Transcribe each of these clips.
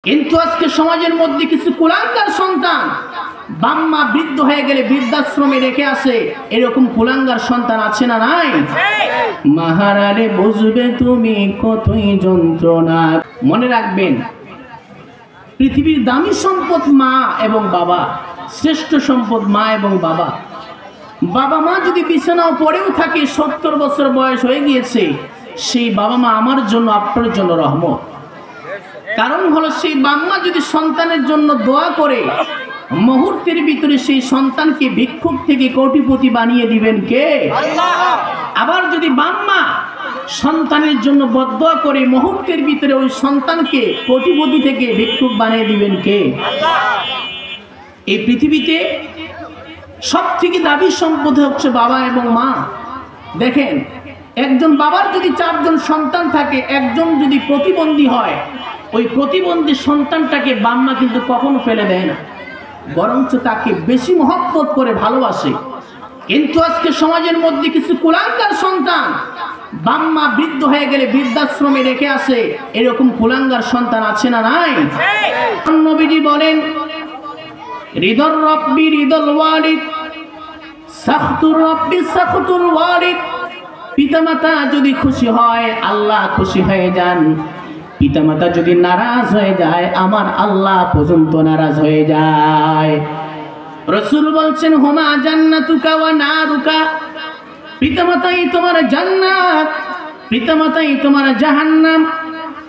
কিন্তু আজকে সমাজের মধ্যে কিছু কুলাঙ্গার সন্তান বাম্মা বৃদ্ধ হয়ে গেলে বৃদ্ধাশ্রমে রেখে আসে, এরকম কুলাঙ্গার সন্তান আছে না নাই? মাহারারে বুঝবে তুমি কতই যন্ত্রণা। মনে রাখবেন, পৃথিবীর দামি সম্পদ মা এবং বাবা, শ্রেষ্ঠ সম্পদ মা এবং বাবা। বাবা মা যদি বিছানাও পড়েও থাকে, 70 বছর বয়স হয়ে গিয়েছে, সেই বাবা মা আমার জন্য আপনার জন্য রহমত। কারণ হলো, সেই বাম্মা যদি সন্তানের জন্য দোয়া করে, মুহূর্তের ভিতরে সেই সন্তানকে ভিক্ষুক থেকে কোটিপতি বানিয়ে দিবেন কে? আবার যদি বাম্মা সন্তানের জন্য বদদোয়া করে, মুহূর্তের ভিতরে ওই সন্তানকে কোটিপতি থেকে ভিক্ষুক বানিয়ে দিবেন কে? এই পৃথিবীতে সব থেকে দাবি সম্পদ হচ্ছে বাবা এবং মা। দেখেন, একজন বাবার যদি 4 জন সন্তান থাকে, একজন যদি প্রতিবন্ধী হয়, ওই প্রতিবন্ধী সন্তানটাকে বাম্মা কিন্তু কখনো ফেলে দেয় না, বরঞ্চ তাকে বেশি মহব্বত করে ভালোবাসে। কিন্তু আজকে সমাজের মধ্যে কিছু কুলাঙ্গার সন্তান বাম্মা বৃদ্ধ হয়ে গেলে বৃদ্ধাশ্রমে রেখে আসে, এরকম কুলাঙ্গার সন্তান আছে না নাই? নবীজি বলেন, রিদর রব্বি রিদল ওয়ালিদ, সাখতুর রব্বি সাখতুল ওয়ালিদ। পিতামাতা যদি খুশি হয়, আল্লাহ খুশি হয়ে যান। পিতামাতা যদি নারাজ হয়ে যায়, আমার আল্লাহ পর্যন্ত নারাজ হয়ে যায়। রাসূল বলছেন, হুমা জান্নাতুকা ওয়া নারুকা। পিতামাতাই তোমার জান্নাত, পিতামাতাই তোমার জাহান্নাম।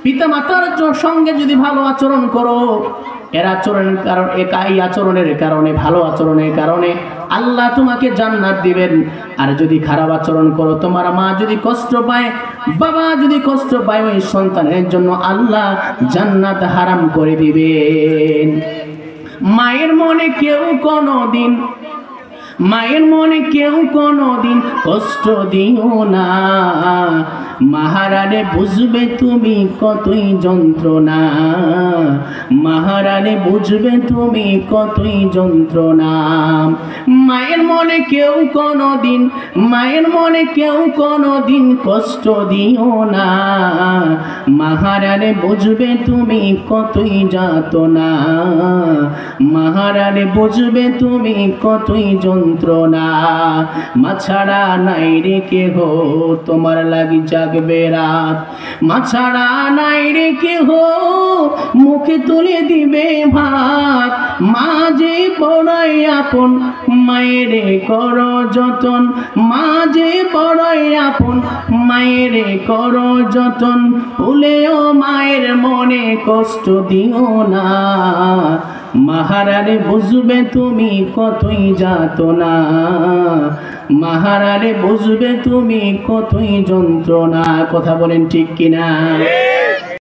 পিতামাতার সঙ্গে যদি ভালো আচরণ করো, এর আচরণের কারণে, এই আচরণের কারণে, ভালো আচরণের কারণে আল্লাহ তোমাকে জান্নাত দিবেন। আর যদি খারাপ আচরণ করো, তোমার মা যদি কষ্ট পায়, বাবা যদি কষ্ট পায়, ওই সন্তানের জন্য আল্লাহ জান্নাত হারাম করে দিবেন। মায়ের মনে কেউ কোনোদিন, মায়ের মনে কেউ কোনোদিন কষ্ট দিও না। মাহারারে বুঝবে তুমি কতই যন্ত্রণা, মাহারারে বুঝবে তুমি কতই যন্ত্রণা। মায়ের মনে কেউ কোনোদিন, মায়ের মনে কেউ কোনোদিন কষ্ট দিও না। মাহারারে বুঝবে তুমি কতই যাতনা, মাহারারে বুঝবে তুমি কতই যন্ত্রণা। মা ছাড়া নাই রে কেহ, তোমার লাগি জাগবে রাত। মা ছাড়া নাই রে কেহ, মুখে তুলে দিবে ভাত। মা যে বড়ই আপন, মায়েরে করো যতন। মা যে বড়ই আপন, মায়েরে করো যতন। ভুলেও মায়ের মনে কষ্ট দিও না। মাহারারে বুঝবে তুমি কতই যাতনা, মাহারারে বুঝবে তুমি কতই যন্ত্রণা। কথা বলেন ঠিক কিনা?